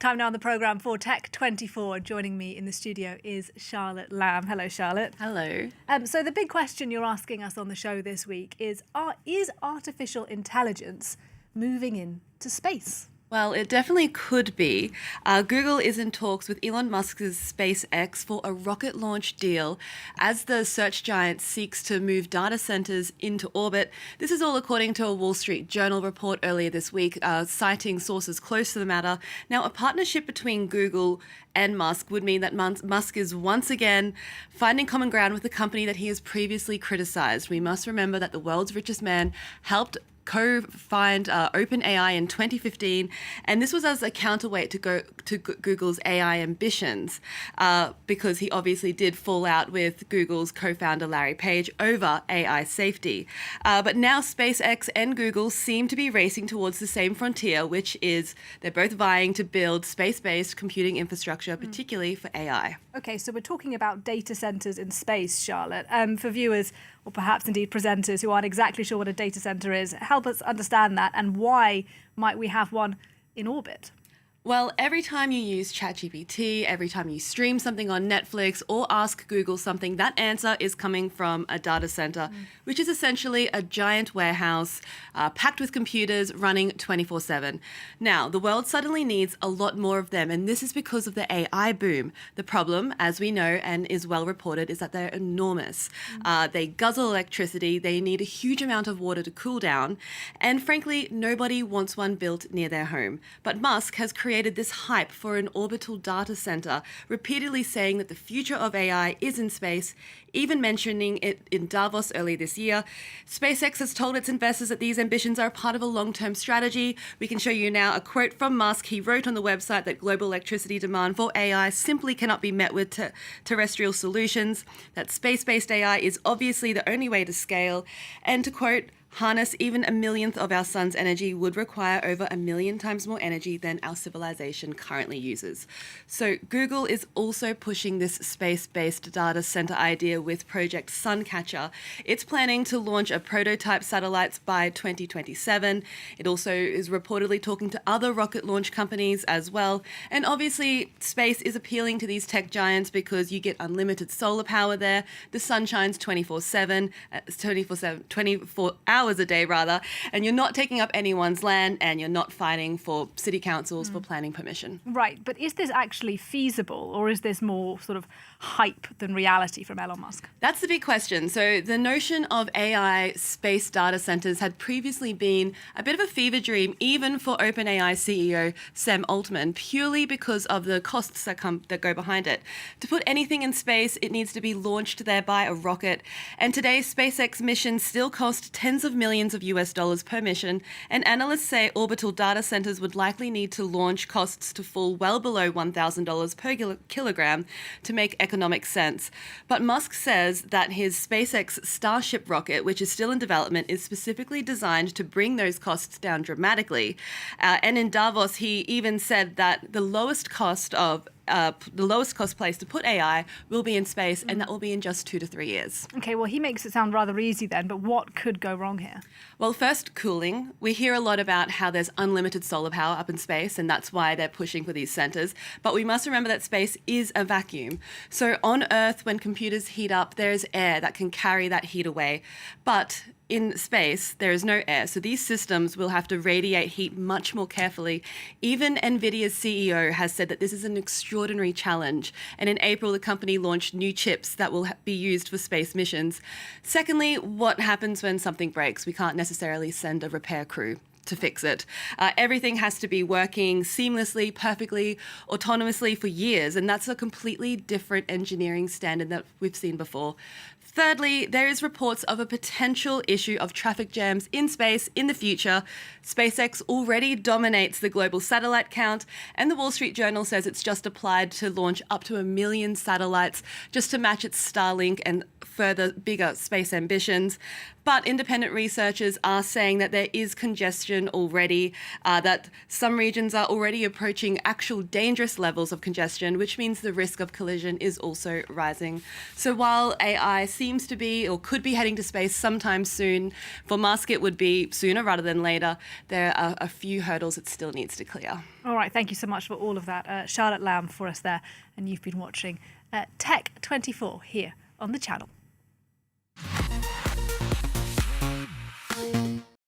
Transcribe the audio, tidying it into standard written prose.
Time now on the programme for Tech24. Joining me in the studio is Charlotte Lamb. Hello, Charlotte. Hello. So the big question you're asking us on the show this week is artificial intelligence moving into space? Well, it definitely could be. Google is in talks with Elon Musk's SpaceX for a rocket launch deal as the search giant seeks to move data centers into orbit. This is all according to a Wall Street Journal report earlier this week, citing sources close to the matter. Now, a partnership between Google and Musk would mean that Musk is once again finding common ground with the company that he has previously criticized. We must remember that the world's richest man helped co-found OpenAI in 2015, and this was as a counterweight to Google's AI ambitions, because he obviously did fall out with Google's co-founder Larry Page over AI safety. But now SpaceX and Google seem to be racing towards the same frontier, which is they're both vying to build space-based computing infrastructure, particularly for AI. Okay, so we're talking about data centers in space, Charlotte. For viewers, or perhaps indeed presenters who aren't exactly sure what a data center is, help us understand that, and why might we have one in orbit? Well, every time you use ChatGPT, every time you stream something on Netflix or ask Google something, that answer is coming from a data center, which is essentially a giant warehouse packed with computers running 24/7. Now, the world suddenly needs a lot more of them, and this is because of the AI boom. The problem, as we know and is well reported, is that they're enormous. They guzzle electricity, they need a huge amount of water to cool down, and frankly, nobody wants one built near their home. But Musk has created this hype for an orbital data center, repeatedly saying that the future of AI is in space, even mentioning it in Davos earlier this year. SpaceX has told its investors that these ambitions are part of a long-term strategy. We can show you now a quote from Musk. He wrote on the website that global electricity demand for AI simply cannot be met with terrestrial solutions, that space-based AI is obviously the only way to scale, and to quote, harness even a millionth of our sun's energy would require over 1 million times more energy than our civilization currently uses. So Google is also pushing this space-based data center idea with Project Suncatcher. It's planning to launch a prototype satellites by 2027. It also is reportedly talking to other rocket launch companies as well. And obviously, space is appealing to these tech giants because you get unlimited solar power there. The sun shines 24/7, 24 hours a day rather, and you're not taking up anyone's land, and you're not fighting for city councils for planning permission. Right, but is this actually feasible, or is this more sort of hype than reality from Elon Musk? That's the big question. So the notion of AI space data centers had previously been a bit of a fever dream, even for OpenAI CEO Sam Altman, purely because of the costs that go behind it. To put anything in space, it needs to be launched there by a rocket, and today's SpaceX missions still cost tens of millions of US dollars per mission, and analysts say orbital data centers would likely need to launch costs to fall well below $1,000 per kilogram to make economic sense. But Musk says that his SpaceX Starship rocket, which is still in development, is specifically designed to bring those costs down dramatically. And in Davos, he even said that the lowest cost place to put AI will be in space, and that will be in just 2 to 3 years. Okay, well, he makes it sound rather easy then, but what could go wrong here? Well, first, cooling. We hear a lot about how there's unlimited solar power up in space, and that's why they're pushing for these centers. But we must remember that space is a vacuum. So on Earth, when computers heat up, there's air that can carry that heat away. But in space, there is no air, so these systems will have to radiate heat much more carefully. Even NVIDIA's CEO has said that this is an extraordinary challenge, and in April, the company launched new chips that will be used for space missions. Secondly, what happens when something breaks? We can't necessarily send a repair crew to fix it. Everything has to be working seamlessly, perfectly, autonomously for years, and that's a completely different engineering standard that we've seen before. Thirdly, there is reports of a potential issue of traffic jams in space in the future. SpaceX already dominates the global satellite count, and the Wall Street Journal says it's just applied to launch up to 1 million satellites just to match its Starlink and further bigger space ambitions. But independent researchers are saying that there is congestion already, that some regions are already approaching actual dangerous levels of congestion, which means the risk of collision is also rising. So while AI seems seems to be or could be heading to space sometime soon. For Musk, it would be sooner rather than later. There are a few hurdles it still needs to clear. All right, thank you so much for all of that. Charlotte Lamb for us there. And you've been watching Tech 24 here on the channel.